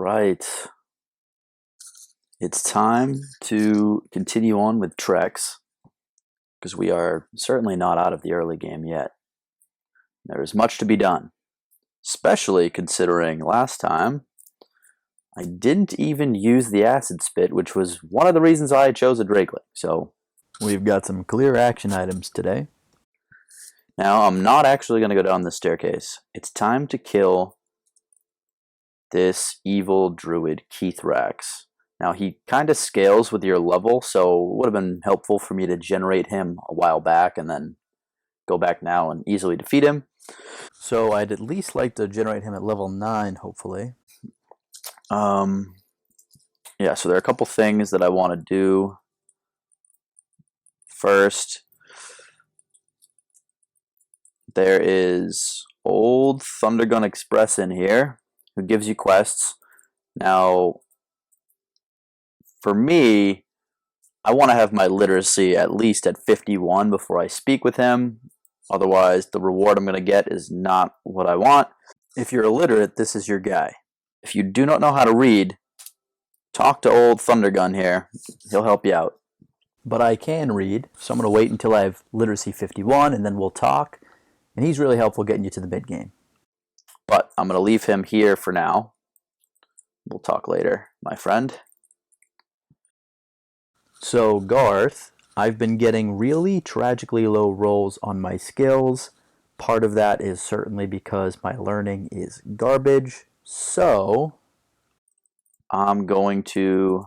right. It's time to continue on with Trex, because we are certainly not out of the early game yet. There is much to be done, especially considering last time I didn't even use the acid spit, which was one of the reasons I chose a drakeling. So we've got some clear action items today. Now I'm not actually going to go down the staircase. It's time to kill this evil druid Keethrax. Now he kind of scales with your level, so it would have been helpful for me to generate him a while back and then go back now and easily defeat him. So I'd at least like to generate him at level 9, hopefully. Yeah, so there are a couple things that I want to do. First, there is old Thundergun Express in here who gives you quests. Now, for me, I want to have my literacy at least at 51 before I speak with him. Otherwise, the reward I'm going to get is not what I want. If you're illiterate, this is your guy. If you do not know how to read, talk to old Thundergun here. He'll help you out. But I can read, so I'm going to wait until I have literacy 51, and then we'll talk. And he's really helpful getting you to the mid-game. But I'm going to leave him here for now. We'll talk later, my friend. So, Garth, I've been getting really tragically low rolls on my skills. Part of that is certainly because my learning is garbage. So, I'm going to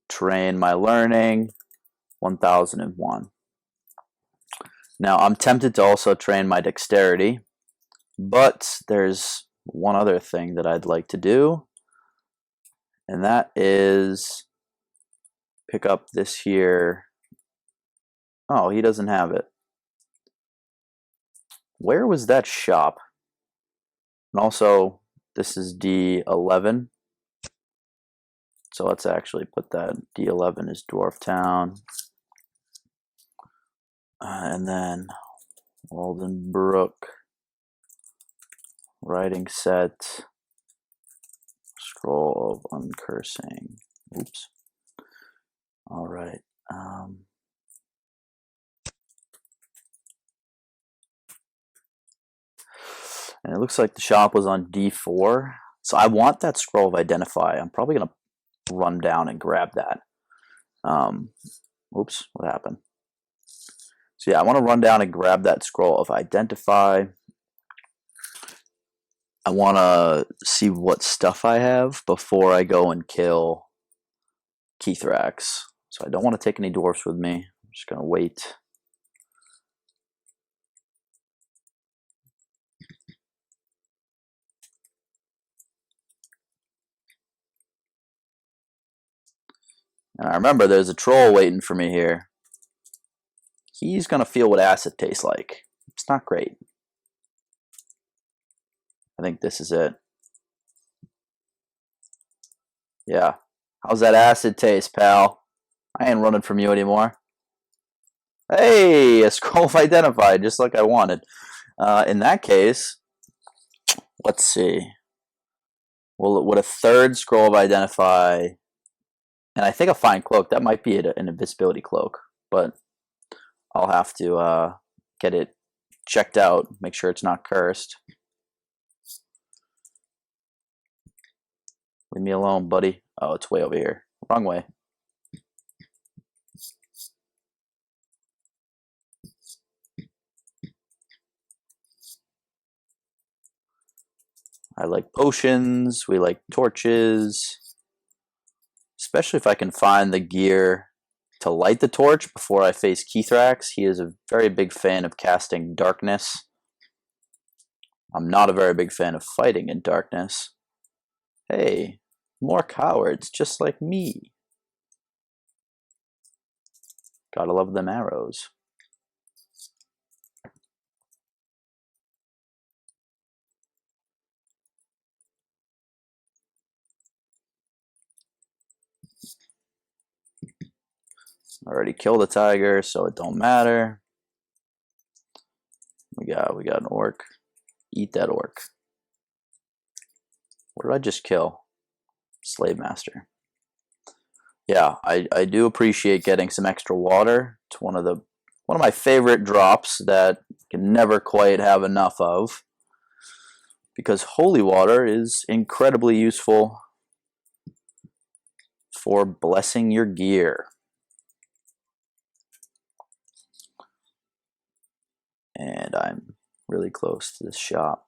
train my learning 1001. Now, I'm tempted to also train my dexterity, but there's one other thing that I'd like to do, and that is pick up this here. Oh, he doesn't have it. Where was that shop? And also, this is D11. So let's actually put that. D11 is Dwarf Town. And then Walden Brook. Writing set. Scroll of Uncursing. Oops. All right. And it looks like the shop was on D4. So I want that Scroll of Identify. I'm probably going to run down and grab that. Oops, what happened? So yeah, I want to run down and grab that Scroll of Identify. I want to see what stuff I have before I go and kill Keethrax. So I don't want to take any dwarfs with me. I'm just going to wait. And I remember there's a troll waiting for me here. He's going to feel what acid tastes like. It's not great. I think this is it. Yeah. How's that acid taste, pal? I ain't running from you anymore. Hey, a Scroll of Identify, just like I wanted. In that case, let's see. Well, would a third Scroll of Identify, and I think a Fine Cloak, that might be an invisibility cloak, but I'll have to get it checked out, make sure it's not cursed. Leave me alone, buddy. Oh, it's way over here. Wrong way. I like potions. We like torches. Especially if I can find the gear to light the torch before I face Keethrax. He is a very big fan of casting darkness. I'm not a very big fan of fighting in darkness. Hey, more cowards just like me. Gotta love them arrows. I already killed a tiger, so it don't matter. We got an orc. Eat that orc. What did I just kill? Slave Master. Yeah, I do appreciate getting some extra water. It's one of my favorite drops that you can never quite have enough of, because holy water is incredibly useful for blessing your gear. And I'm really close to this shop.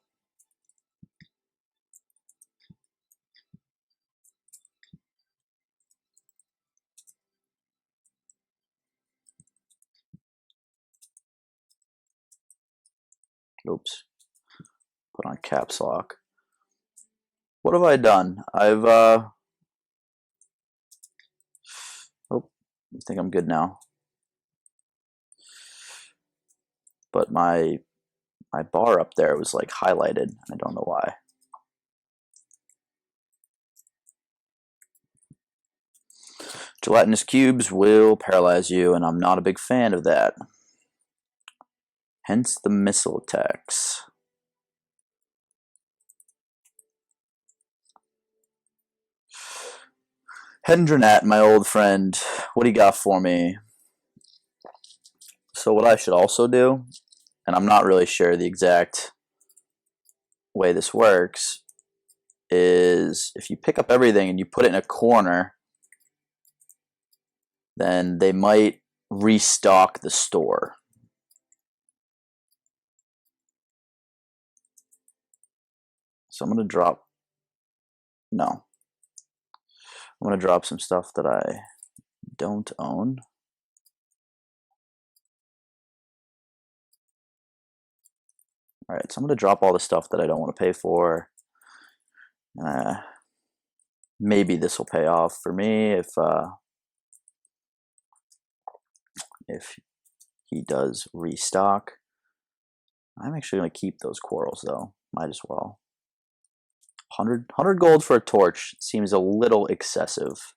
Oops. Put on caps lock. What have I done? I've oh, I think I'm good now. But my bar up there was like highlighted. I don't know why. Gelatinous cubes will paralyze you, and I'm not a big fan of that. Hence the missile attacks. Hendronat, my old friend, what do you got for me? So what I should also do, and I'm not really sure the exact way this works, is if you pick up everything and you put it in a corner, then they might restock the store. So I'm going to drop, no, I'm going to drop some stuff that I don't own. All right, so I'm going to drop all the stuff that I don't want to pay for. Maybe this will pay off for me if he does restock. I'm actually going to keep those quarrels though. Might as well. 100 gold for a torch seems a little excessive.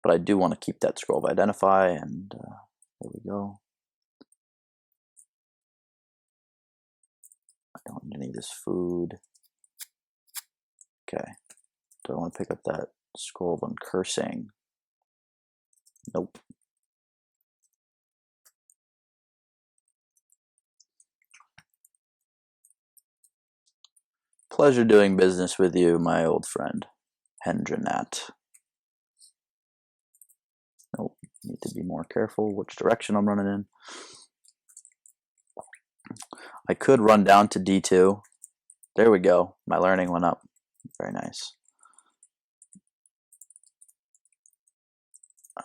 But I do want to keep that scroll of identify, and there we go. I don't need any of this food. Okay. Do I want to pick up that scroll of uncursing? Nope. Pleasure doing business with you, my old friend, Hendronat. Nope. Need to be more careful which direction I'm running in. I could run down to D2. There we go. My learning went up. Very nice.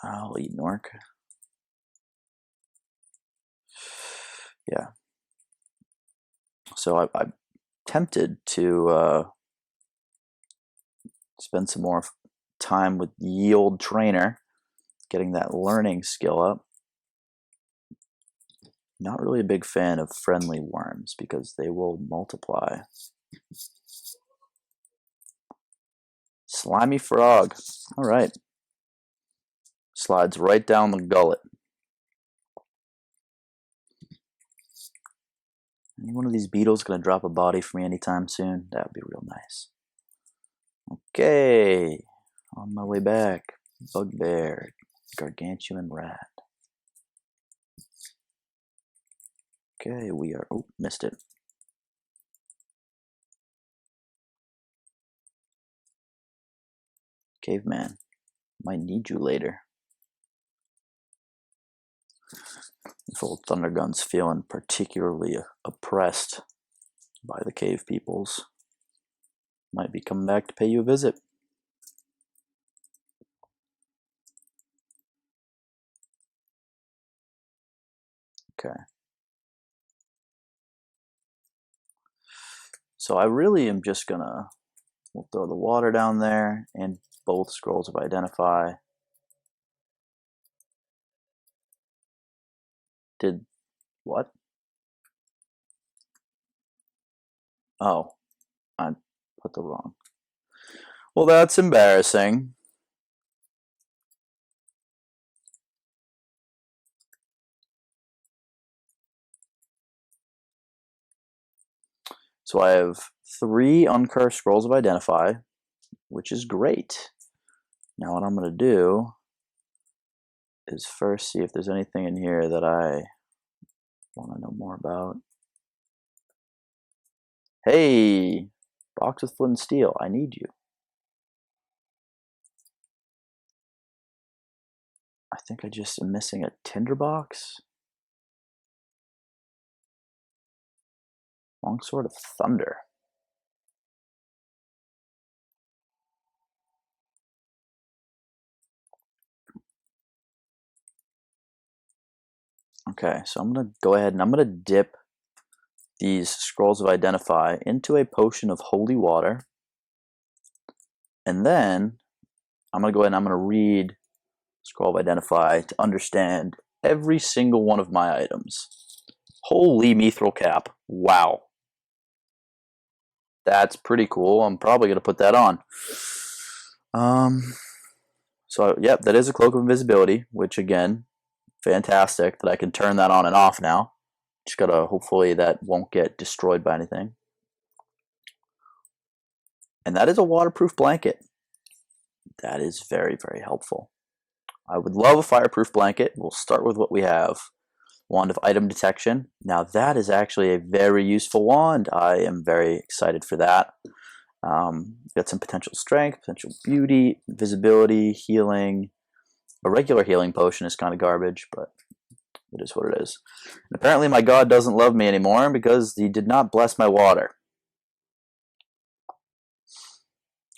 I'll eat Nork. Yeah. So I'm tempted to spend some more time with the old trainer, getting that learning skill up. Not really a big fan of friendly worms because they will multiply. Slimy frog. All right. Slides right down the gullet. Any one of these beetles going to drop a body for me anytime soon? That would be real nice. Okay. On my way back. Bugbear. Gargantuan rat. Okay, we are... Oh, missed it. Caveman. Might need you later. If old Thundergun's feeling particularly oppressed by the cave peoples, might be coming back to pay you a visit. Okay. So I really am just gonna, we'll throw the water down there and both scrolls of identify. Did what? Oh, I put the wrong. Well, that's embarrassing. So I have 3 uncursed scrolls of identify, which is great. Now what I'm going to do is first see if there's anything in here that I want to know more about. Hey, box with flint and steel, I need you. I think I just am missing a tinderbox. Longsword of Thunder. Okay, so I'm going to go ahead and I'm going to dip these scrolls of Identify into a potion of holy water. And then I'm going to go ahead and I'm going to read Scroll of Identify to understand every single one of my items. Holy mithril cap. Wow. That's pretty cool. I'm probably going to put that on. So, yep, that is a Cloak of Invisibility, which, again, fantastic that I can turn that on and off now. Just got to, hopefully that won't get destroyed by anything. And that is a waterproof blanket. That is very, very helpful. I would love a fireproof blanket. We'll start with what we have. Wand of Item Detection. Now that is actually a very useful wand. I am very excited for that. Got some potential strength, potential beauty, visibility, healing. A regular healing potion is kind of garbage, but it is what it is. And apparently my god doesn't love me anymore because he did not bless my water.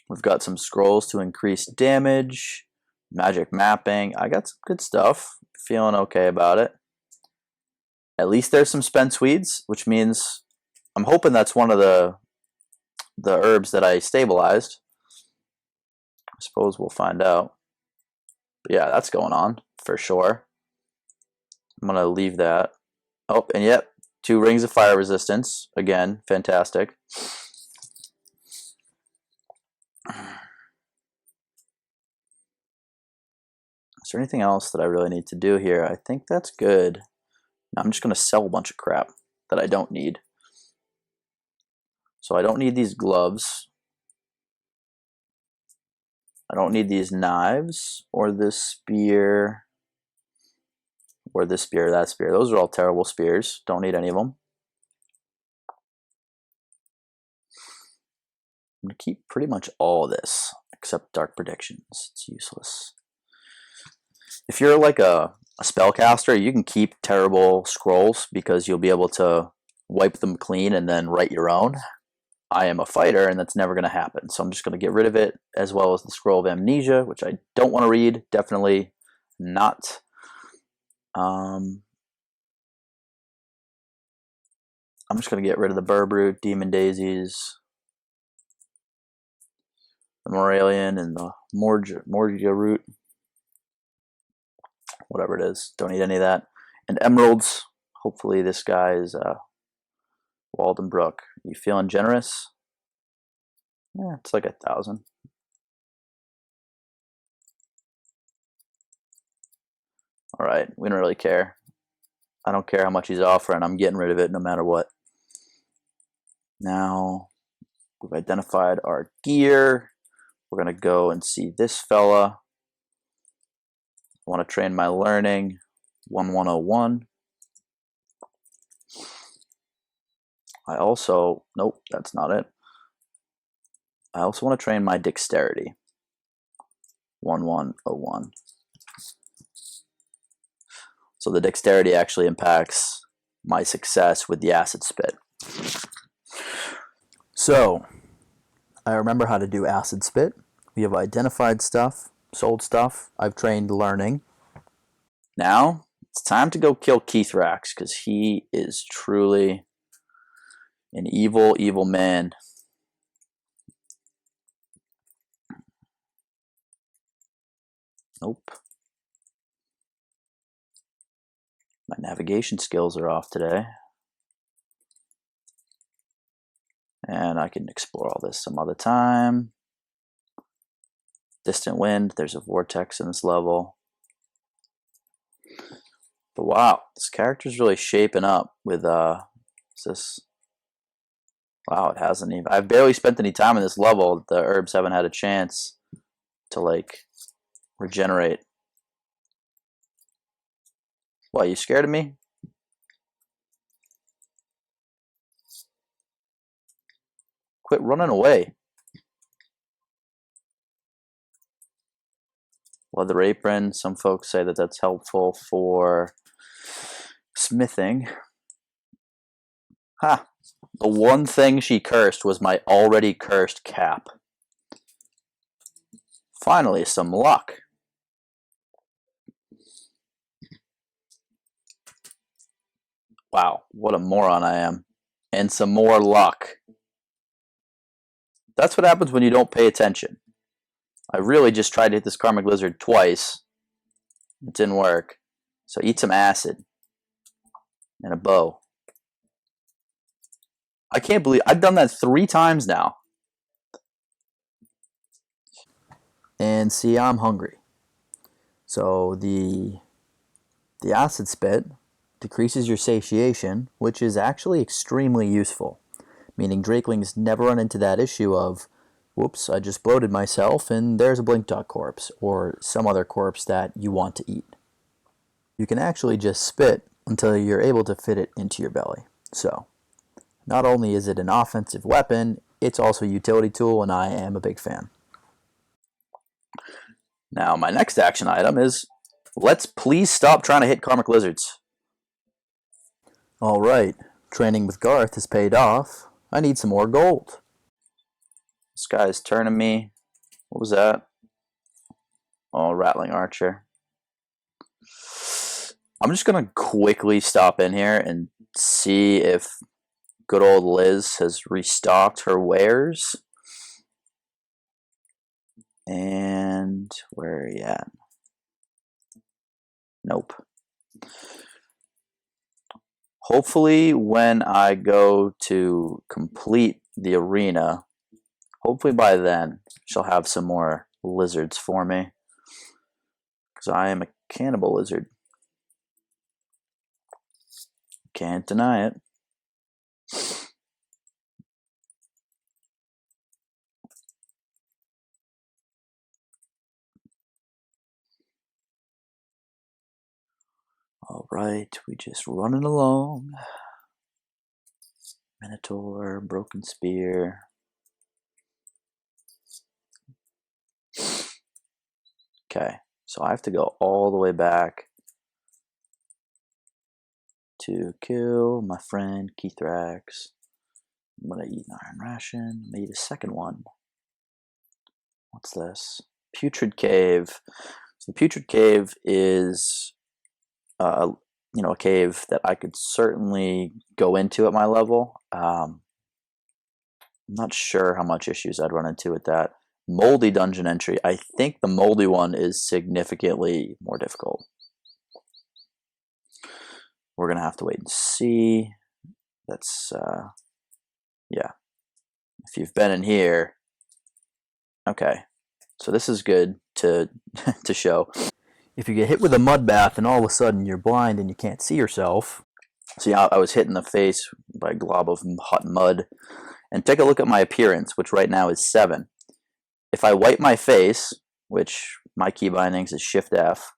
We've got some scrolls to increase damage, magic mapping. I got some good stuff. Feeling okay about it. At least there's some spence weeds, which means I'm hoping that's one of the herbs that I stabilized. I suppose we'll find out. But yeah, that's going on for sure. I'm going to leave that. Oh, and yep, 2 rings of fire resistance. Again, fantastic. Is there anything else that I really need to do here? I think that's good. Now I'm just going to sell a bunch of crap that I don't need. So I don't need these gloves. I don't need these knives or this spear or this spear, that spear. Those are all terrible spears. Don't need any of them. I'm going to keep pretty much all of this except Dark Predictions. It's useless. If you're like a spellcaster, you can keep terrible scrolls because you'll be able to wipe them clean and then write your own. I am a fighter, and that's never going to happen. So I'm just going to get rid of it, as well as the Scroll of Amnesia, which I don't want to read. Definitely not. I'm just going to get rid of the Burbroot, Demon Daisies, the Moralian, and the Morgia root. Whatever it is. Don't need any of that. And Emeralds. Hopefully this guy is Walden Brook. You feeling generous? Yeah, it's like 1,000. Alright, we don't really care. I don't care how much he's offering. I'm getting rid of it no matter what. Now, we've identified our gear. We're going to go and see this fella. I want to train my learning. 1101. I also, nope, that's not it. I also want to train my dexterity. 1101. So the dexterity actually impacts my success with the acid spit. So, I remember how to do acid spit. We have identified stuff, sold stuff. I've trained learning. Now, it's time to go kill Keethrax because he is truly an evil, evil man. Nope. My navigation skills are off today. And I can explore all this some other time. Distant wind, there's a vortex in this level. But wow, this character's really shaping up with this Wow, it hasn't even. I've barely spent any time in this level. The herbs haven't had a chance to, like, regenerate. What, you scared of me? Quit running away. Leather apron. Some folks say that that's helpful for smithing. Ha! The one thing she cursed was my already cursed cap. Finally, some luck. Wow, what a moron I am. And some more luck. That's what happens when you don't pay attention. I really just tried to hit this karmic lizard twice. It didn't work. So eat some acid. And a bow. I can't believe I've done that 3 times now. And see, I'm hungry. So the acid spit decreases your satiation, which is actually extremely useful. Meaning Drakelings never run into that issue of, whoops, I just bloated myself and there's a blink dot corpse, or some other corpse that you want to eat. You can actually just spit until you're able to fit it into your belly. So, not only is it an offensive weapon, it's also a utility tool, and I am a big fan. Now, my next action item is, let's please stop trying to hit karmic lizards. Alright, training with Garth has paid off. I need some more gold. This guy's turning me. What was that? Oh, rattling archer. I'm just going to quickly stop in here and see if good old Liz has restocked her wares. And where are you at? Nope. Hopefully when I go to complete the arena, hopefully by then she'll have some more lizards for me. Because I am a cannibal lizard. Can't deny it. Alright, we just running along. Minotaur, broken spear. Okay, so I have to go all the way back to kill my friend Keethrax. I'm gonna eat an iron ration. I'm gonna eat a second one. What's this? Putrid Cave. So the Putrid Cave is, a cave that I could certainly go into at my level. I'm not sure how much issues I'd run into with that. Moldy dungeon entry. I think the moldy one is significantly more difficult. We're gonna have to wait and see. That's yeah. If you've been in here, okay. So this is good to to show. If you get hit with a mud bath and all of a sudden you're blind and you can't see yourself. See, I was hit in the face by a glob of hot mud. And take a look at my appearance, which right now is 7. If I wipe my face, which my key bindings is Shift F,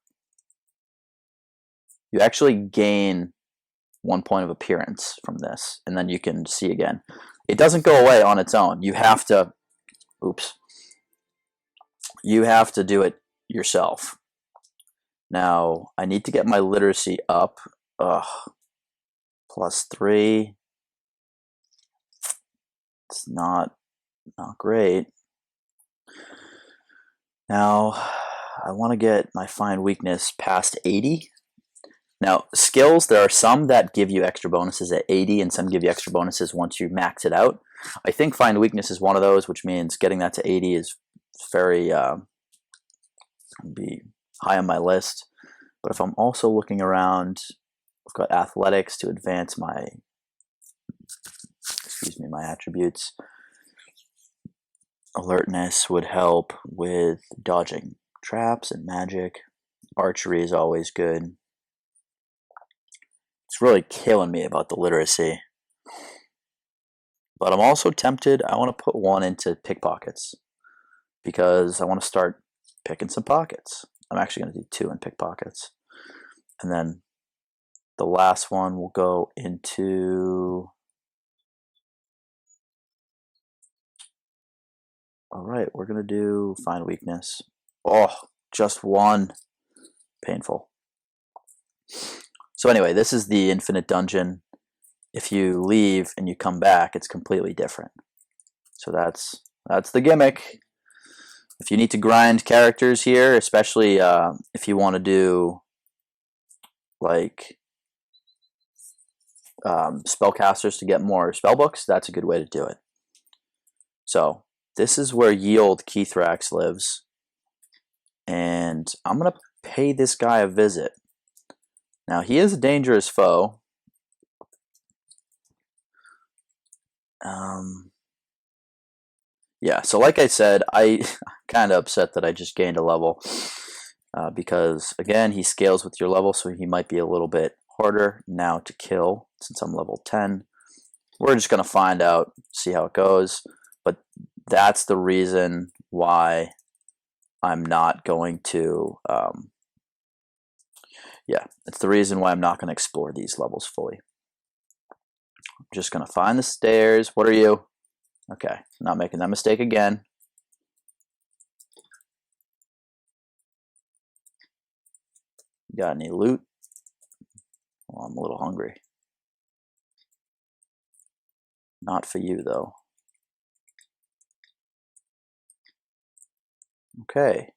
you actually gain 1 point of appearance from this, and then you can see again. It doesn't go away on its own. You have to, you have to do it yourself. Now, I need to get my literacy up. +3. It's not great. Now, I want to get my find weakness past 80. Now, skills, there are some that give you extra bonuses at 80 and some give you extra bonuses once you max it out. I think find weakness is one of those, which means getting that to 80 is very be high on my list. But if I'm also looking around, I've got athletics to advance my my attributes. Alertness would help with dodging traps and magic. Archery is always good. It's really killing me about the literacy. But I'm also tempted, I want to put one into pickpockets because I want to start picking some pockets. I'm actually going to do 2 in pickpockets. And then the last one will go into... All right, we're going to do find weakness. Oh, just 1. Painful. So anyway, this is the infinite dungeon. If you leave and you come back, it's completely different. So that's the gimmick. If you need to grind characters here, especially if you want to do like spellcasters to get more spellbooks, that's a good way to do it. So this is where Yield Keethrax lives, and I'm gonna pay this guy a visit. Now he is a dangerous foe. Yeah, so like I said, I kind of upset that I just gained a level because again he scales with your level, so he might be a little bit harder now to kill since I'm level 10. We're just gonna find out, see how it goes, but that's the reason why I'm not going to yeah, it's the reason why I'm not going to explore these levels fully. I'm just going to find the stairs. What are you? Okay, not making that mistake again. Got any loot? Well, I'm a little hungry. Not for you, though. Okay.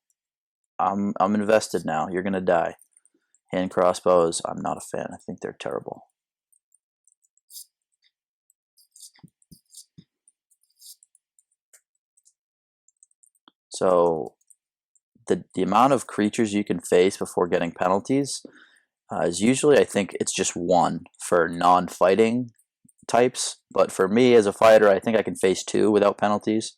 I'm invested now. You're going to die. Hand crossbows, I'm not a fan. I think they're terrible. So the amount of creatures you can face before getting penalties is usually, I think it's just 1 for non-fighting types, but for me as a fighter, I think I can face 2 without penalties.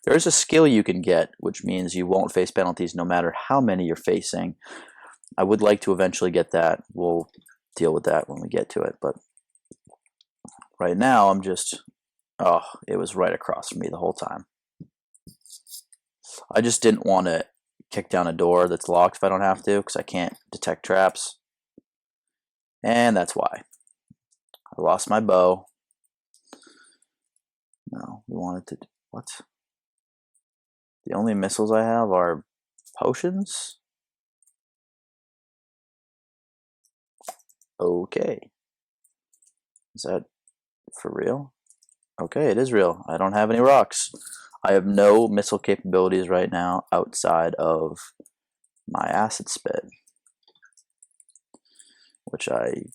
There is a skill you can get, which means you won't face penalties no matter how many you're facing. I would like to eventually get that. We'll deal with that when we get to it, but right now I'm just, oh, it was right across from me the whole time. I just didn't want to kick down a door that's locked if I don't have to, because I can't detect traps. And that's why. I lost my bow. No, we wanted to... What? The only missiles I have are potions? Okay. Is that for real? Okay, it is real. I don't have any rocks. I have no missile capabilities right now outside of my acid spit, which I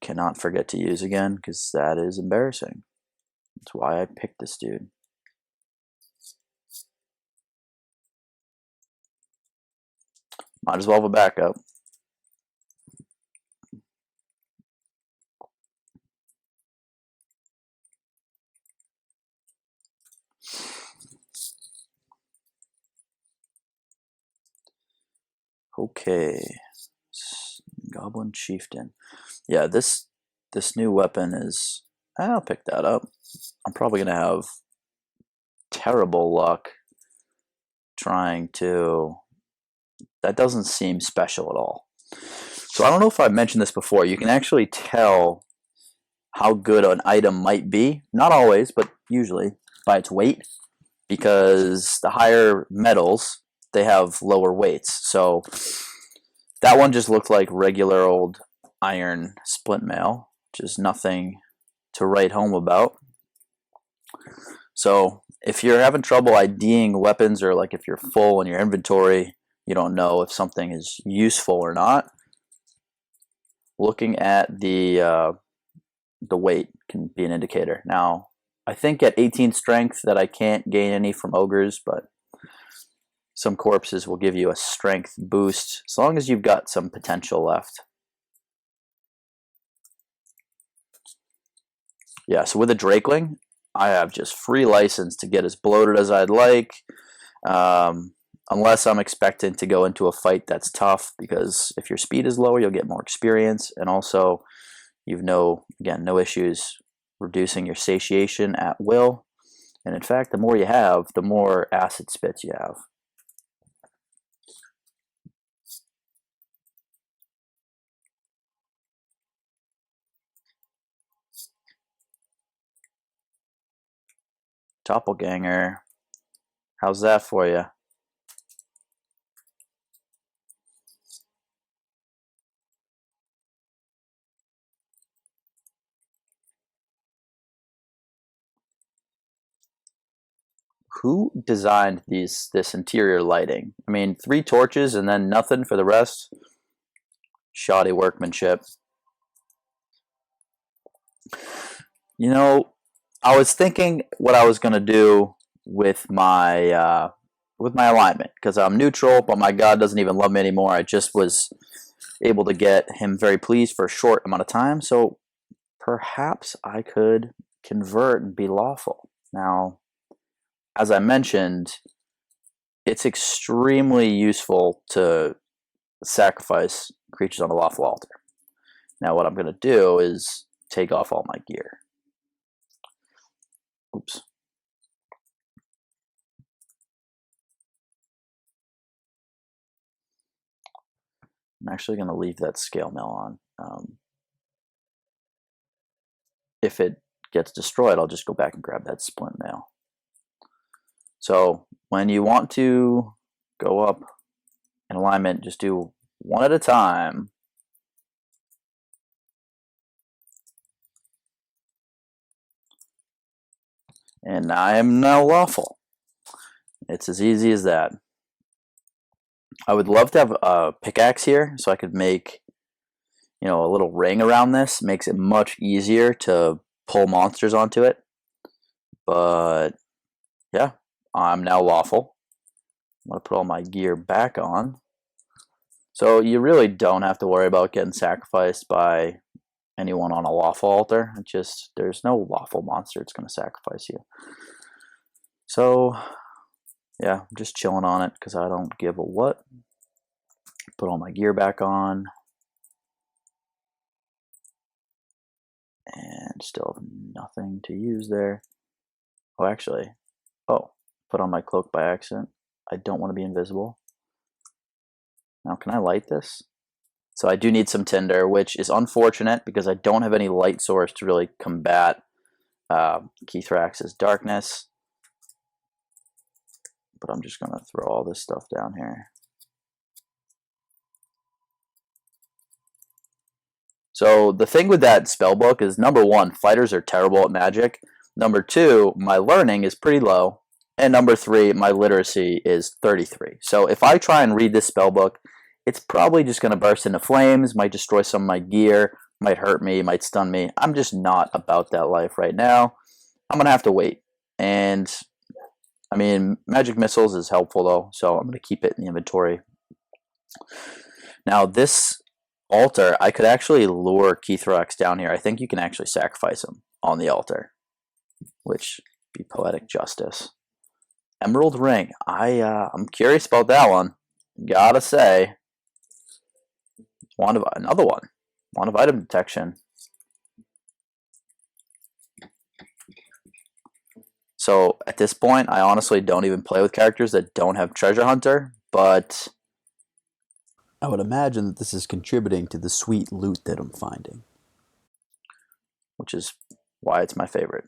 cannot forget to use again because that is embarrassing. That's why I picked this dude. Might as well have a backup. Okay, Goblin Chieftain. Yeah, this new weapon is... I'll pick that up. I'm probably gonna have terrible luck trying to... That doesn't seem special at all. So I don't know if I've mentioned this before. You can actually tell how good an item might be. Not always, but usually by its weight, because the higher metals, they have lower weights. So that one just looked like regular old iron splint mail, which is nothing to write home about. So if you're having trouble IDing weapons, or like if you're full in your inventory, you don't know if something is useful or not, looking at the weight can be an indicator. Now, I think at 18 strength that I can't gain any from ogres, but some corpses will give you a strength boost as long as you've got some potential left. Yeah, so with a Drakeling, I have just free license to get as bloated as I'd like, unless I'm expecting to go into a fight that's tough, because if your speed is lower, you'll get more experience, and also you've no issues reducing your satiation at will. And in fact, the more you have, the more acid spits you have. Doppelganger, how's that for you? Who designed this interior lighting? I mean, 3 torches and then nothing for the rest? Shoddy workmanship. You know, I was thinking what I was going to do with my alignment, because I'm neutral, but my god doesn't even love me anymore. I just was able to get him very pleased for a short amount of time, so perhaps I could convert and be lawful. Now, as I mentioned, it's extremely useful to sacrifice creatures on a lawful altar. Now what I'm going to do is take off all my gear. Oops. I'm actually going to leave that scale mill on. If it gets destroyed, I'll just go back and grab that splint mail. So when you want to go up in alignment, just do one at a time. And I am now lawful. It's as easy as that. I would love to have a pickaxe here so I could make, you know, a little ring around this. Makes it much easier to pull monsters onto it. But yeah, I'm now lawful. I'm going to put all my gear back on. So you really don't have to worry about getting sacrificed by anyone on a lawful altar. It just, there's no lawful monster that's going to sacrifice you. So yeah, I'm just chilling on it because I don't give a what. Put all my gear back on. And still have nothing to use there. Oh, actually, put on my cloak by accident. I don't want to be invisible. Now, can I light this? So I do need some tinder, which is unfortunate because I don't have any light source to really combat Keethrax's darkness. But I'm just going to throw all this stuff down here. So the thing with that spell book is, number 1, fighters are terrible at magic. Number 2, my learning is pretty low. And number 3, my literacy is 33. So if I try and read this spell book, it's probably just going to burst into flames, might destroy some of my gear, might hurt me, might stun me. I'm just not about that life right now. I'm going to have to wait. And, I mean, magic missiles is helpful though, so I'm going to keep it in the inventory. Now this altar, I could actually lure Keethrax down here. I think you can actually sacrifice him on the altar, which would be poetic justice. Emerald ring. I'm curious about that one. Gotta say, another one. Wand of item detection. So at this point, I honestly don't even play with characters that don't have treasure hunter, but I would imagine that this is contributing to the sweet loot that I'm finding. which is why it's my favorite.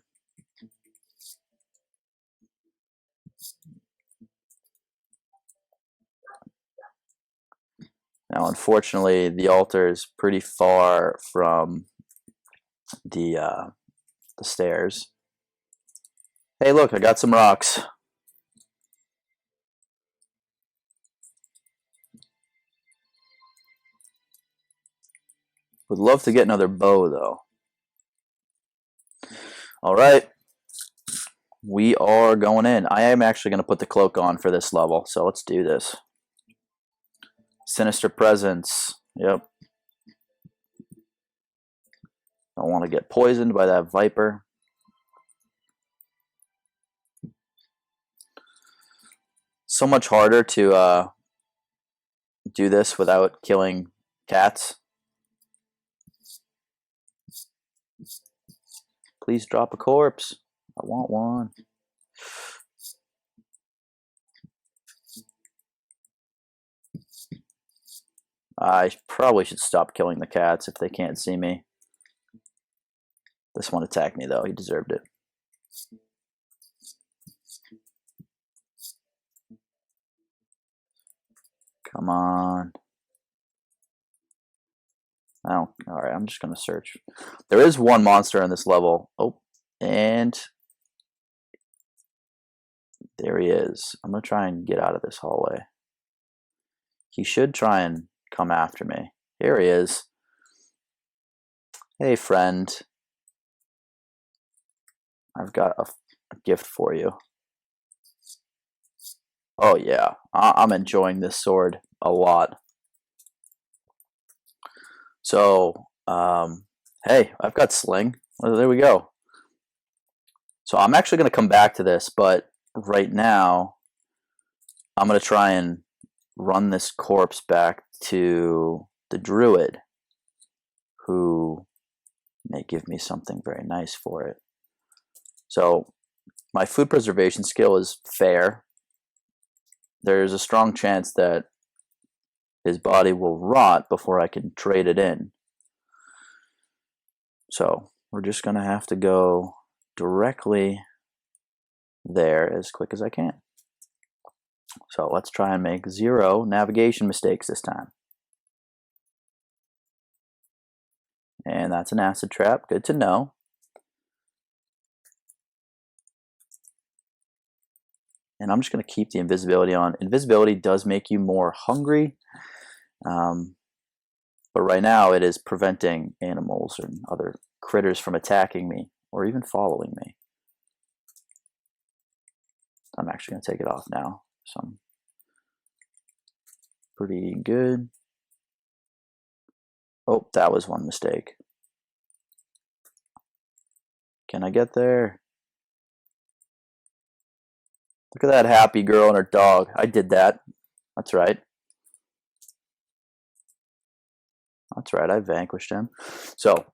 Now, unfortunately, the altar is pretty far from the stairs. Hey, look, I got some rocks. Would love to get another bow, though. All right. We are going in. I am actually going to put the cloak on for this level, so let's do this. Sinister presence. Yep. Don't want to get poisoned by that viper. So much harder to do this without killing cats. Please drop a corpse. I want one. I probably should stop killing the cats if they can't see me. This one attacked me though, he deserved it. Come on. Alright, I'm just gonna search. There is one monster on this level. Oh, and there he is. I'm gonna try and get out of this hallway. He should try and come after me. Here he is. Hey friend. I've got a gift for you. Oh yeah, I'm enjoying this sword a lot. So, hey, I've got sling. Well, there we go. So I'm actually going to come back to this, but right now I'm going to try and run this corpse back to the druid, who may give me something very nice for it. So my food preservation skill is fair. There's a strong chance that his body will rot before I can trade it in. So we're just going to have to go directly there as quick as I can. So let's try and make 0 navigation mistakes this time. And that's an acid trap. Good to know. And I'm just going to keep the invisibility on. Invisibility does make you more hungry. But right now it is preventing animals and other critters from attacking me or even following me. I'm actually going to take it off now. So I'm pretty good. Oh, that was one mistake. Can I get there? Look at that happy girl and her dog. I did that. That's right. That's right, I vanquished him. So,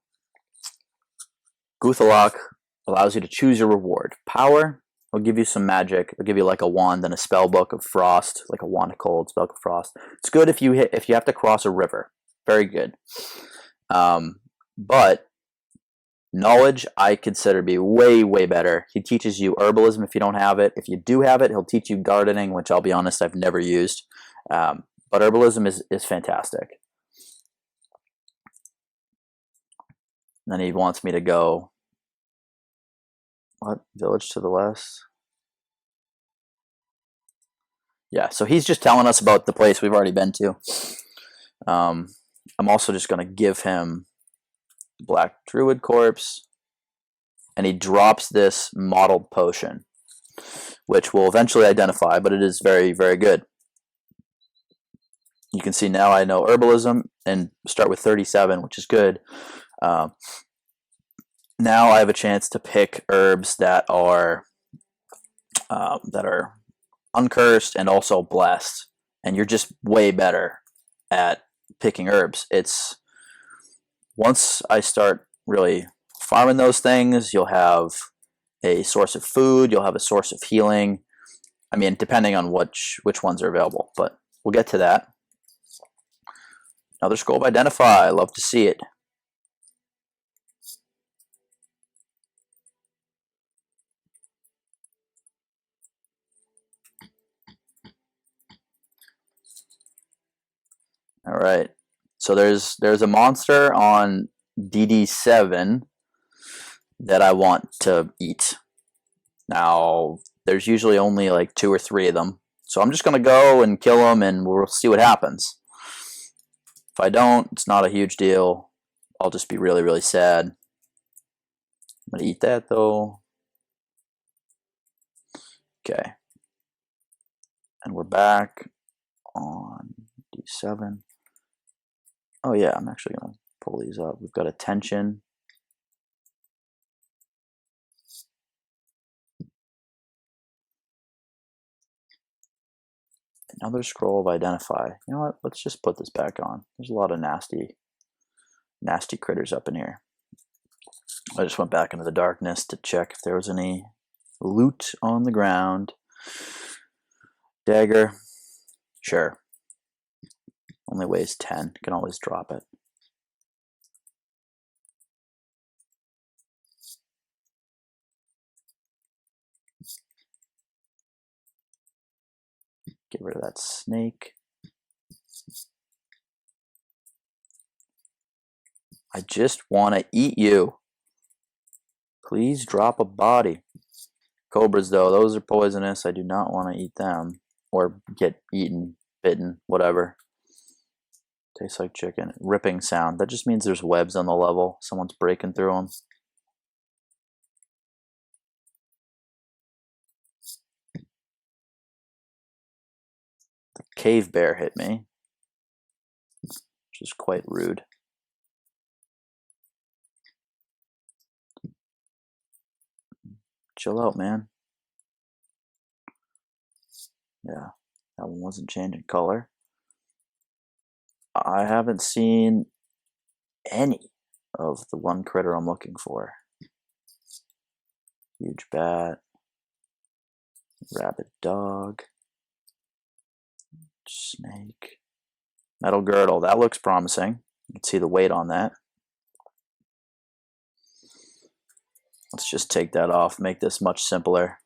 Guth-Alak allows you to choose your reward. Power will give you some magic. It'll give you like a wand and a spell book of frost, like a wand of cold, spell book of frost. It's good if you have to cross a river. Very good. But knowledge I consider to be way, way better. He teaches you herbalism if you don't have it. If you do have it, he'll teach you gardening, which I'll be honest, I've never used. But herbalism is fantastic. And then he wants me to go, what, village to the west? Yeah, so he's just telling us about the place we've already been to. I'm also just going to give him Black Druid Corpse, and he drops this mottled potion, which will eventually identify, but it is very, very good. You can see now I know herbalism and start with 37, which is good. Now I have a chance to pick herbs that are uncursed and also blessed, and you're just way better at picking herbs. It's once I start really farming those things, you'll have a source of food, you'll have a source of healing. I mean, depending on which ones are available, but we'll get to that. Another scroll of identify. Love to see it. All right. So there's a monster on DD7 that I want to eat. Now, there's usually only like 2 or 3 of them. So I'm just going to go and kill them and we'll see what happens. If I don't, it's not a huge deal. I'll just be really, really sad. I'm going to eat that though. Okay. And we're back on D7. Oh yeah, I'm actually going to pull these up. We've got attention. Another scroll of identify. You know what? Let's just put this back on. There's a lot of nasty critters up in here. I just went back into the darkness to check if there was any loot on the ground. Dagger. Sure. Only weighs 10. Can always drop it. Get rid of that snake. I just want to eat you. Please drop a body. Cobras, though, those are poisonous. I do not want to eat them. Or get eaten, bitten, whatever. Tastes like chicken. Ripping sound. That just means there's webs on the level. Someone's breaking through them. The cave bear hit me, which is quite rude. Chill out, man. Yeah, that one wasn't changing color. I haven't seen any of the one critter I'm looking for. Huge bat. Rabid dog. Snake. Metal girdle. That looks promising. You can see the weight on that. Let's just take that off. Make this much simpler.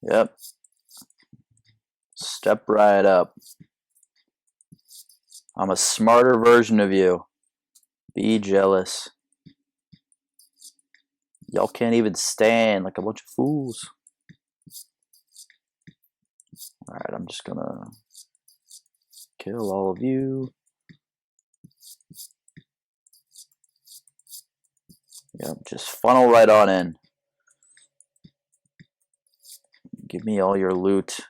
Yep. Step right up. I'm a smarter version of you. Be jealous. Y'all can't even stand like a bunch of fools. Alright, I'm just gonna kill all of you. Yep, just funnel right on in. Give me all your loot.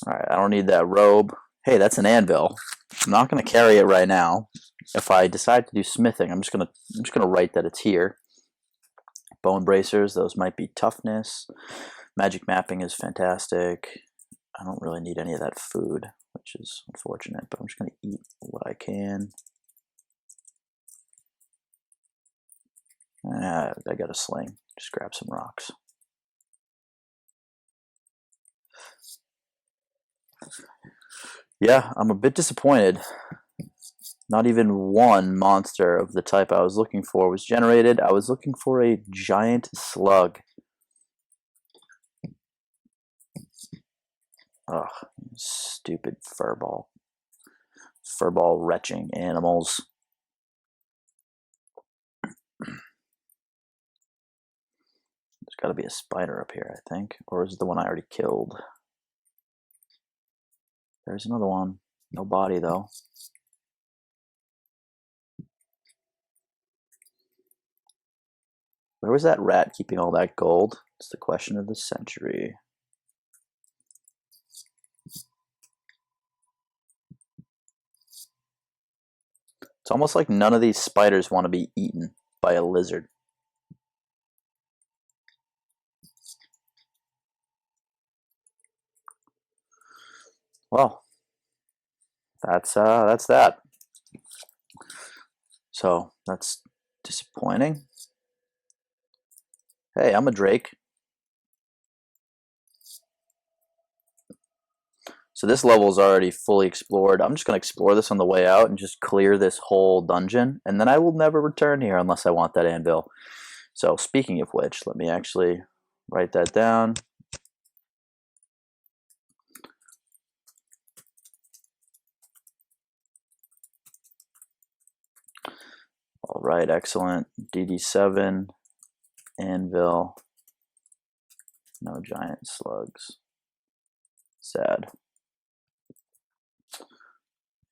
Alright, I don't need that robe. Hey, that's an anvil. I'm not gonna carry it right now. If I decide to do smithing, I'm just gonna write that it's here. Bone bracers, those might be toughness. Magic mapping is fantastic. I don't really need any of that food, which is unfortunate, but I'm just gonna eat what I can. I got a sling. Just grab some rocks. Yeah, I'm a bit disappointed. Not even one monster of the type I was looking for was generated. I was looking for a giant slug. Ugh, stupid furball. Furball retching animals. There's got to be a spider up here, I think. Or is it the one I already killed? There's another one. No body, though. Where was that rat keeping all that gold? It's the question of the century. It's almost like none of these spiders want to be eaten by a lizard. Well, that's that. So that's disappointing. Hey, I'm a drake. So this level is already fully explored. I'm just going to explore this on the way out and just clear this whole dungeon. And then I will never return here unless I want that anvil. So speaking of which, let me actually write that down. All right, excellent. DD7, anvil, no giant slugs. Sad.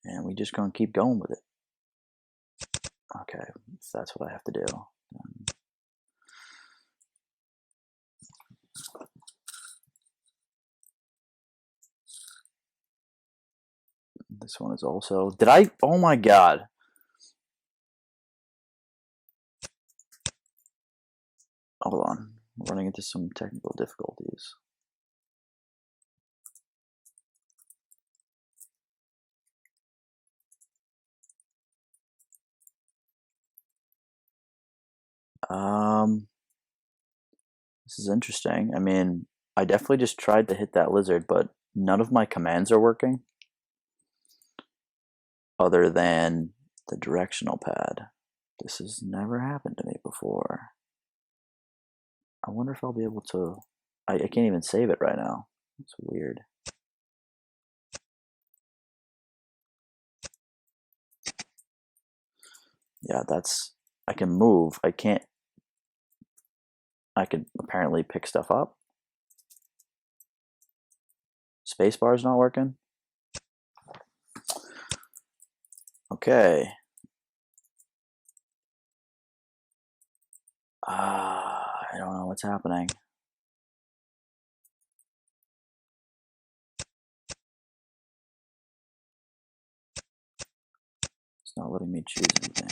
And we just gonna keep going with it. Okay, if that's what I have to do. This one is also. Did I? Oh my god. Hold on. We're running into some technical difficulties. This is interesting. I mean, I definitely just tried to hit that lizard, but none of my commands are working other than the directional pad. This has never happened to me before. I wonder if I'll be able to... I can't even save it right now. It's weird. Yeah, that's... I can move. I can't... I can apparently pick stuff up. Spacebar's not working. Okay. I don't know what's happening. It's not letting me choose anything.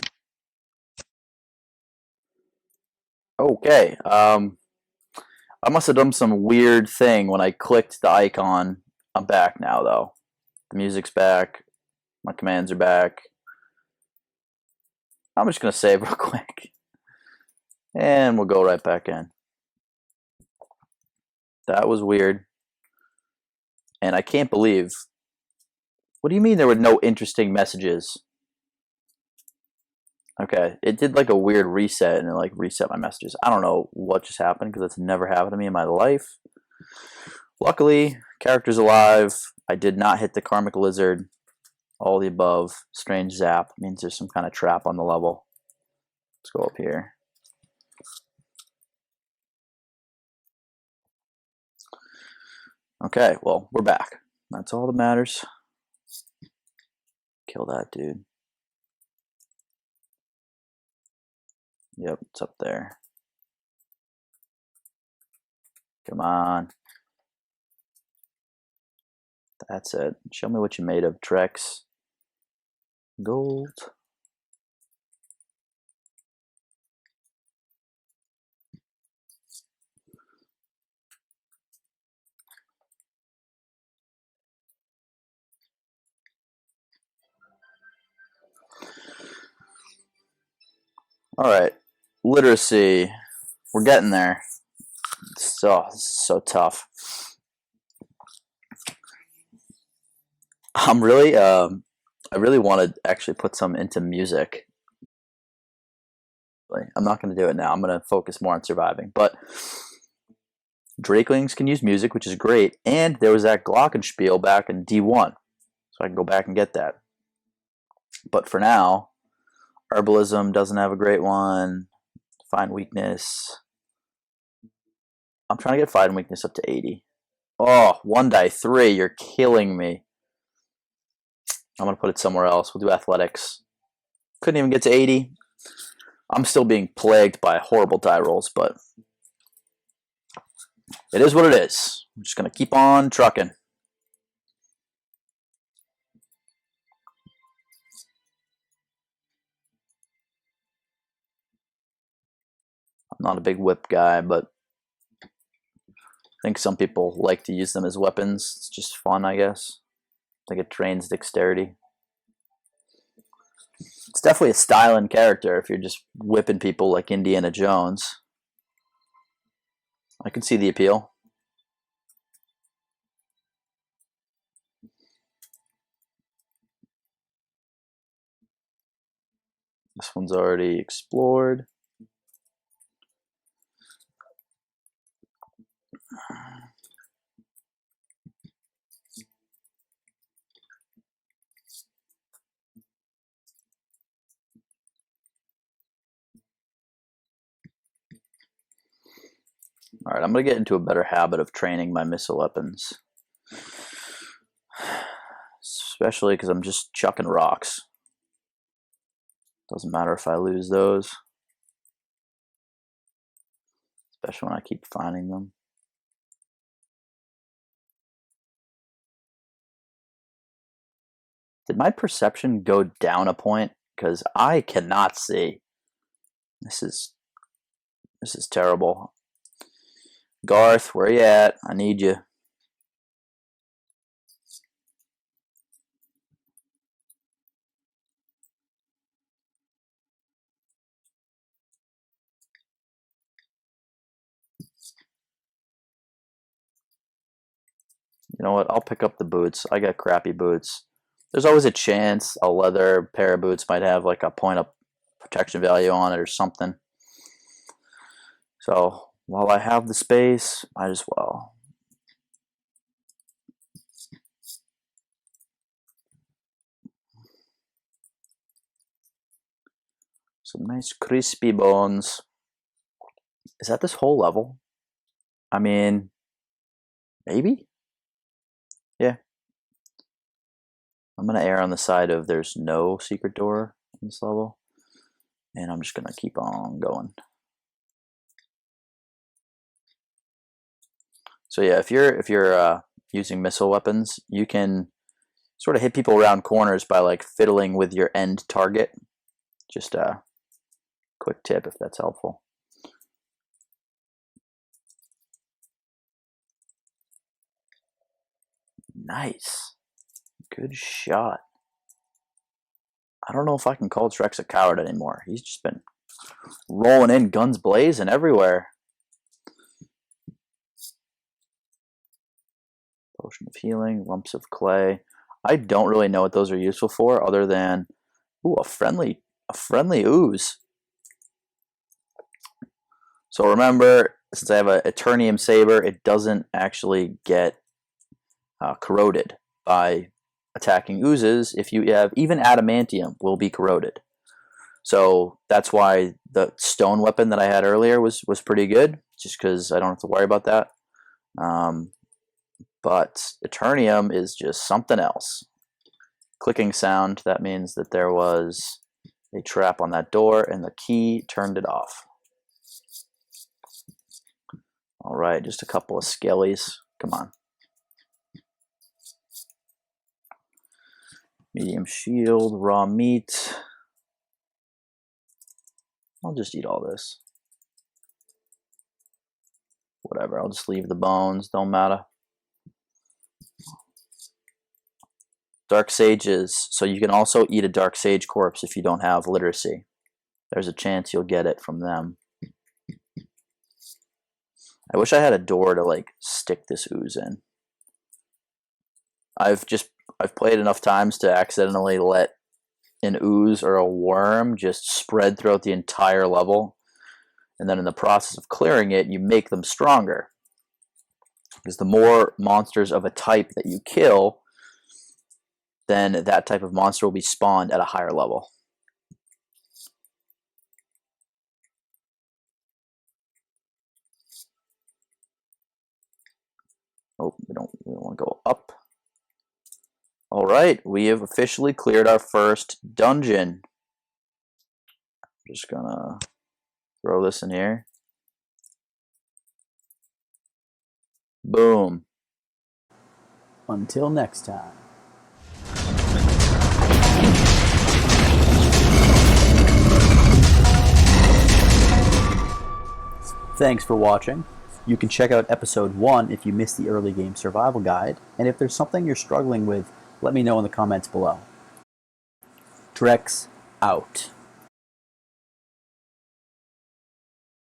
Okay. I must have done some weird thing when I clicked the icon. I'm back now, though. The music's back. My commands are back. I'm just going to save real quick. And we'll go right back in. That was weird. And I can't believe... What do you mean there were no interesting messages? Okay, it did like a weird reset and it like reset my messages. I don't know what just happened because it's never happened to me in my life. Luckily, character's alive. I did not hit the karmic lizard. All the above. Strange zap means there's some kind of trap on the level. Let's go up here. Okay, well, we're back. That's all that matters. Kill that dude. Yep, it's up there. Come on. That's it. Show me what you made of, Trex. Gold. Alright. Literacy. We're getting there. So tough. I really want to actually put some into music. I'm not going to do it now. I'm going to focus more on surviving. But Drakelings can use music, which is great. And there was that Glockenspiel back in D1. So I can go back and get that. But for now, Herbalism doesn't have a great one. Find Weakness. I'm trying to get Find Weakness up to 80. Oh, 1 die 3. You're killing me. I'm going to put it somewhere else. We'll do Athletics. Couldn't even get to 80. I'm still being plagued by horrible die rolls, but it is what it is. I'm just going to keep on trucking. I'm not a big whip guy, but I think some people like to use them as weapons. It's just fun, I guess. I think it trains dexterity. It's definitely a style and character if you're just whipping people like Indiana Jones. I can see the appeal. This one's already explored. Alright, I'm going to get into a better habit of training my missile weapons. Especially because I'm just chucking rocks. Doesn't matter if I lose those. Especially when I keep finding them. Did my perception go down a point? Because I cannot see. This is terrible. Garth, where you at? I need you. You know what? I'll pick up the boots. I got crappy boots. There's always a chance a leather pair of boots might have like a point of protection value on it or something. So while I have the space, might as well. Some nice crispy bones. Is that this whole level? I mean, maybe? Yeah. I'm going to err on the side of there's no secret door in this level. And I'm just going to keep on going. So yeah, if you're using missile weapons, you can sort of hit people around corners by like fiddling with your end target. Just a quick tip if that's helpful. Nice. Good shot. I don't know if I can call Trex a coward anymore. He's just been rolling in, guns blazing everywhere. Potion of healing, lumps of clay. I don't really know what those are useful for other than, ooh, a friendly ooze. So remember, since I have an Eternium Saber, it doesn't actually get corroded by attacking oozes. If you have, even adamantium will be corroded. So that's why the stone weapon that I had earlier was pretty good, just because I don't have to worry about that. But Eternium is just something else. Clicking sound, that means that there was a trap on that door and the key turned it off. All right, just a couple of skellies. Come on. Medium shield, raw meat. I'll just eat all this. Whatever, I'll just leave the bones, don't matter. Dark sages, so you can also eat a dark sage corpse if you don't have literacy. There's a chance you'll get it from them. I wish I had a door to like stick this ooze in. I've played enough times to accidentally let an ooze or a worm just spread throughout the entire level, and then in the process of clearing it, you make them stronger. Because the more monsters of a type that you kill, then that type of monster will be spawned at a higher level. Oh, we don't want to go up. All right, we have officially cleared our first dungeon. I'm just gonna throw this in here. Boom. Until next time. Thanks for watching. You can check out episode 1 if you missed the early game survival guide, and if there's something you're struggling with, let me know in the comments below. Trex out.